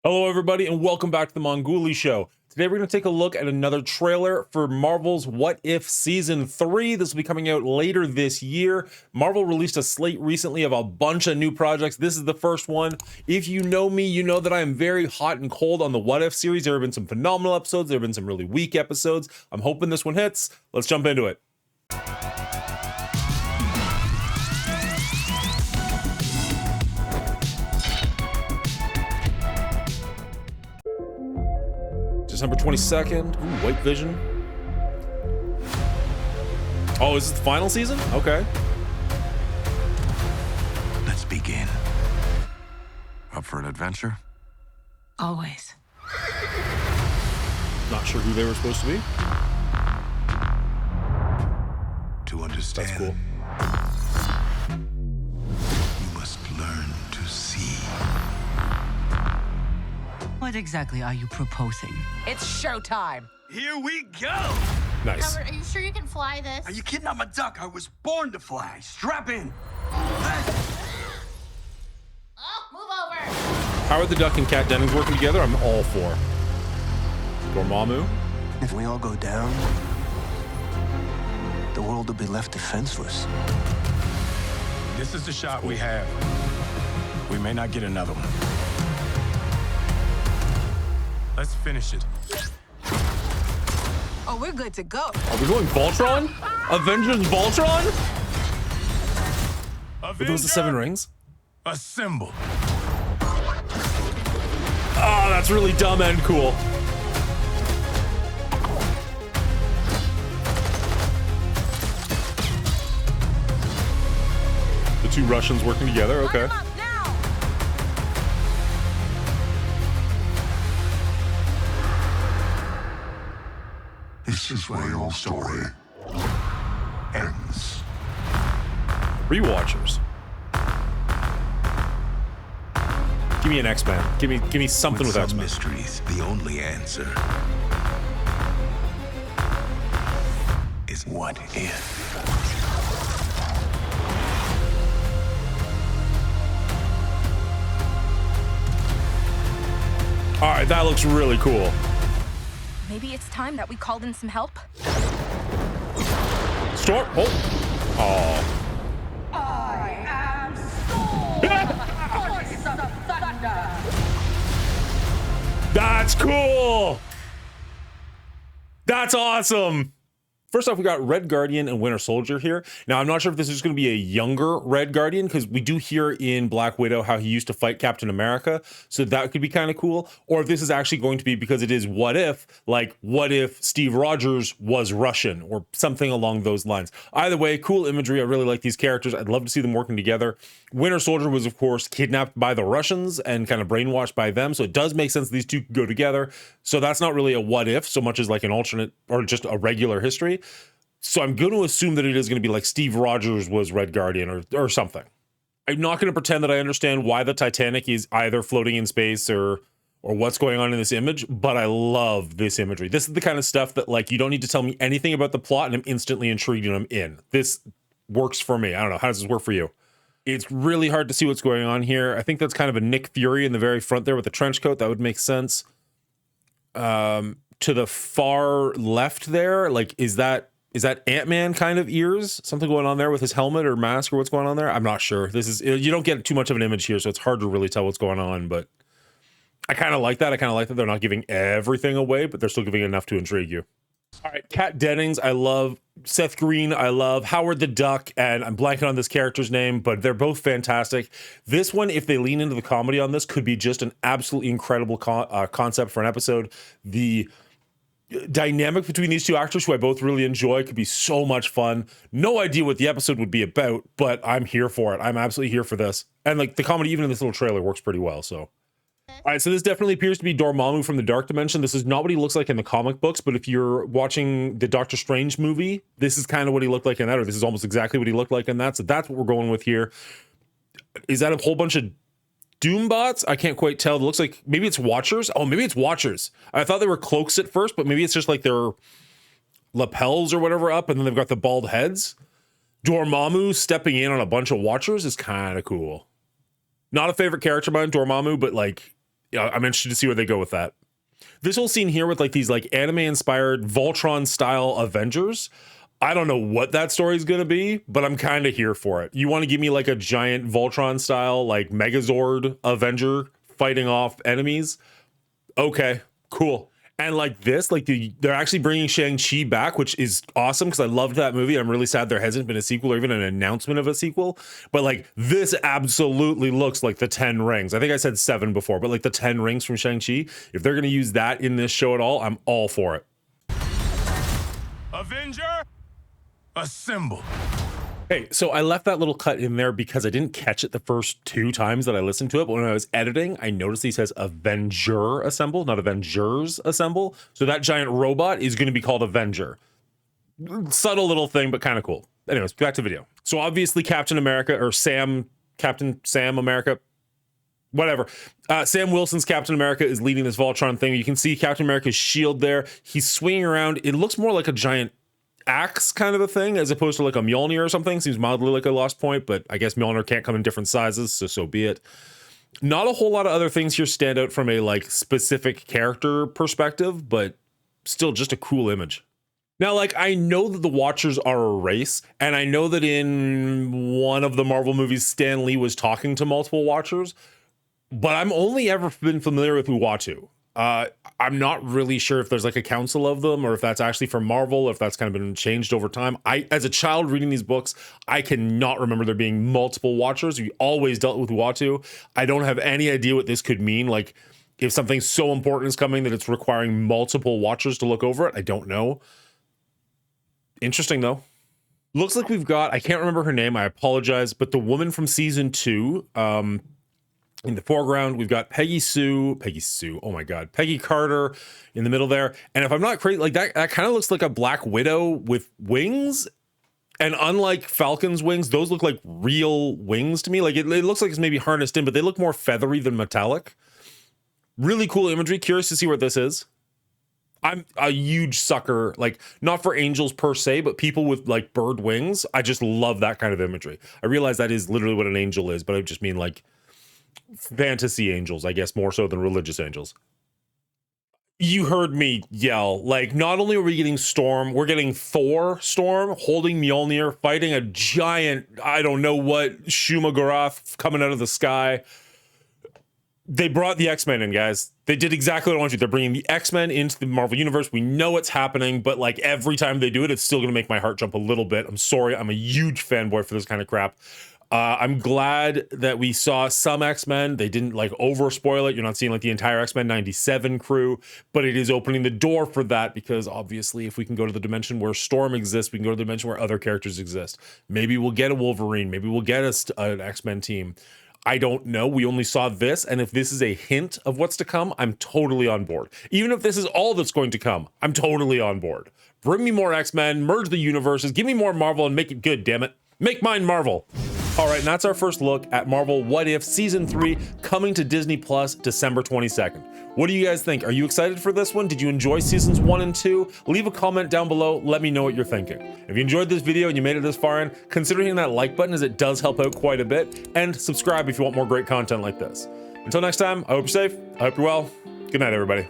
Hello, everybody, and welcome back to the Mongoolie Show. Today, we're going to take a look at another trailer for Marvel's What If Season 3. This will be coming out later this year. Marvel released a slate recently of a bunch of new projects. This is the first one. If you know me, you know that I am very hot and cold on the What If series. There have been some phenomenal episodes. There have been some really weak episodes. I'm hoping this one hits. Let's jump into it. December 22nd. Ooh, White Vision. Oh, is this the final season? Okay. Let's begin. Up for an adventure? Always. Not sure who they were supposed to be. To understand, That's cool. you must learn to see. What exactly are you proposing? It's showtime. Here we go! Nice. Robert, are you sure you can fly this? Are you kidding? I'm a duck. I was born to fly. Strap in. Oh, move over. Howard the Duck and Kat Dennings working together, I'm all for. Dormammu. If we all go down, the world will be left defenseless. This is the shot we have. We may not get another one. Let's finish it. Oh, we're good to go. Are we going Voltron? Avengers Voltron? Are those the Seven Rings? Assemble. Oh, that's really dumb and cool. The two Russians working together, okay. Line 'em up now. This is where your story ends. Rewatchers. Give me an X-Men. Give me something with some X-Men. mysteries, the only answer is what if. All right, that looks really cool. Maybe it's time that we called in some help. Storm. Oh. That's cool. That's awesome. First off, we got Red Guardian and Winter Soldier here. Now, I'm not sure if this is going to be a younger Red Guardian, because we do hear in Black Widow how he used to fight Captain America. So that could be kind of cool. Or if this is actually going to be, because it is what if, like, what if Steve Rogers was Russian or something along those lines. Either way, cool imagery. I really like these characters. I'd love to see them working together. Winter Soldier was, of course, kidnapped by the Russians and kind of brainwashed by them. So it does make sense these two could go together. So that's not really a what if so much as like an alternate or just a regular history. So I'm going to assume that it is going to be like Steve Rogers was Red Guardian or something. I'm not going to pretend that I understand why the Titanic is either floating in space or what's going on in this image, but I love this imagery. This is the kind of stuff that, like, you don't need to tell me anything about the plot and I'm instantly intrigued and I'm in. This works for me. I don't know. How does this work for you? It's really hard to see what's going on here. I think that's kind of a Nick Fury in the very front there with the trench coat. That would make sense. To the far left there, like, is that Ant-Man kind of ears? Something going on there with his helmet or mask or what's going on there? I'm not sure. You don't get too much of an image here, so it's hard to really tell what's going on, but I kind of like that. I kind of like that they're not giving everything away, but they're still giving enough to intrigue you. All right, Kat Dennings, I love. Seth Green, I love. Howard the Duck, and I'm blanking on this character's name, but they're both fantastic. This one, if they lean into the comedy on this, could be just an absolutely incredible concept for an episode. The dynamic between these two actors, who I both really enjoy, could be so much fun. No idea what the episode would be about, but I'm here for it. I'm absolutely here for this. And like the comedy, even in this little trailer, works pretty well, so. All right, so this definitely appears to be Dormammu from the Dark Dimension. This is not what he looks like in the comic books, but if you're watching the Doctor Strange movie, this is kind of what he looked like in that, or this is almost exactly what he looked like in that. So that's what we're going with here. Is that a whole bunch of Doombots? I can't quite tell. It looks like maybe it's Watchers. Oh, maybe it's Watchers. I thought they were cloaks at first, but maybe it's just like their lapels or whatever up, and then they've got the bald heads. Dormammu stepping in on a bunch of Watchers is kind of cool. Not a favorite character of mine, Dormammu, but like yeah, I'm interested to see where they go with that. This whole scene here with like these like anime inspired Voltron style Avengers, I don't know what that story is going to be, but I'm kind of here for it. You want to give me like a giant Voltron style, like Megazord Avenger fighting off enemies? Okay, cool. And like this, like they're actually bringing Shang-Chi back, which is awesome because I loved that movie. I'm really sad there hasn't been a sequel or even an announcement of a sequel. But like this absolutely looks like the 10 rings. I think I said 7 before, but like the 10 rings from Shang-Chi. If they're going to use that in this show at all, I'm all for it. Avenger, assemble. Hey, so I left that little cut in there because I didn't catch it the first 2 times that I listened to it. But when I was editing, I noticed he says Avenger Assemble, not Avengers Assemble. So that giant robot is going to be called Avenger. Subtle little thing, but kind of cool. Anyways, back to video. So obviously Captain America or Captain Sam America, whatever. Sam Wilson's Captain America is leading this Voltron thing. You can see Captain America's shield there. He's swinging around. It looks more like a giant axe kind of a thing as opposed to like a Mjolnir or something. Seems mildly like a Lost Point, but I guess Mjolnir can't come in different sizes, so be it. Not a whole lot of other things here stand out from a like specific character perspective, but still just a cool image. Now, like, I know that the Watchers are a race, and I know that in one of the Marvel movies, Stan Lee was talking to multiple Watchers, but I'm only ever been familiar with Uatu. I'm not really sure if there's like a council of them or if that's actually from Marvel, or if that's kind of been changed over time. As a child reading these books, I cannot remember there being multiple Watchers. We always dealt with Uatu. I don't have any idea what this could mean. Like if something so important is coming that it's requiring multiple Watchers to look over it, I don't know. Interesting though. Looks like we've got, I can't remember her name, I apologize, but the woman from season 2, in the foreground, we've got Peggy Carter in the middle there. And if I'm not crazy, like that kind of looks like a Black Widow with wings. And unlike Falcon's wings, those look like real wings to me. Like it looks like it's maybe harnessed in, but they look more feathery than metallic. Really cool imagery. Curious to see what this is. I'm a huge sucker, like not for angels per se, but people with like bird wings. I just love that kind of imagery. I realize that is literally what an angel is, but I just mean like fantasy angels, I guess, more so than religious angels. You heard me yell, like not only are we getting Storm, we're getting Thor Storm holding Mjolnir, fighting a giant, I don't know what, Shumagorath coming out of the sky. They brought the X-Men in, guys. They did exactly what I want you. They're bringing the X-Men into the Marvel Universe. We know it's happening, but like every time they do it, it's still going to make my heart jump a little bit. I'm sorry. I'm a huge fanboy for this kind of crap. I'm glad that we saw some X-Men. They didn't like over spoil it. You're not seeing like the entire X-Men 97 crew, but it is opening the door for that because obviously if we can go to the dimension where Storm exists, we can go to the dimension where other characters exist. Maybe we'll get a Wolverine. Maybe we'll get an X-Men team. I don't know. We only saw this. And if this is a hint of what's to come, I'm totally on board. Even if this is all that's going to come, I'm totally on board. Bring me more X-Men, merge the universes, give me more Marvel and make it good, damn it. Make mine Marvel. All right, and that's our first look at Marvel What If Season 3 coming to Disney Plus December 22nd. What do you guys think? Are you excited for this one? Did you enjoy Seasons 1 and 2? Leave a comment down below. Let me know what you're thinking. If you enjoyed this video and you made it this far in, consider hitting that like button as it does help out quite a bit. And subscribe if you want more great content like this. Until next time, I hope you're safe. I hope you're well. Good night, everybody.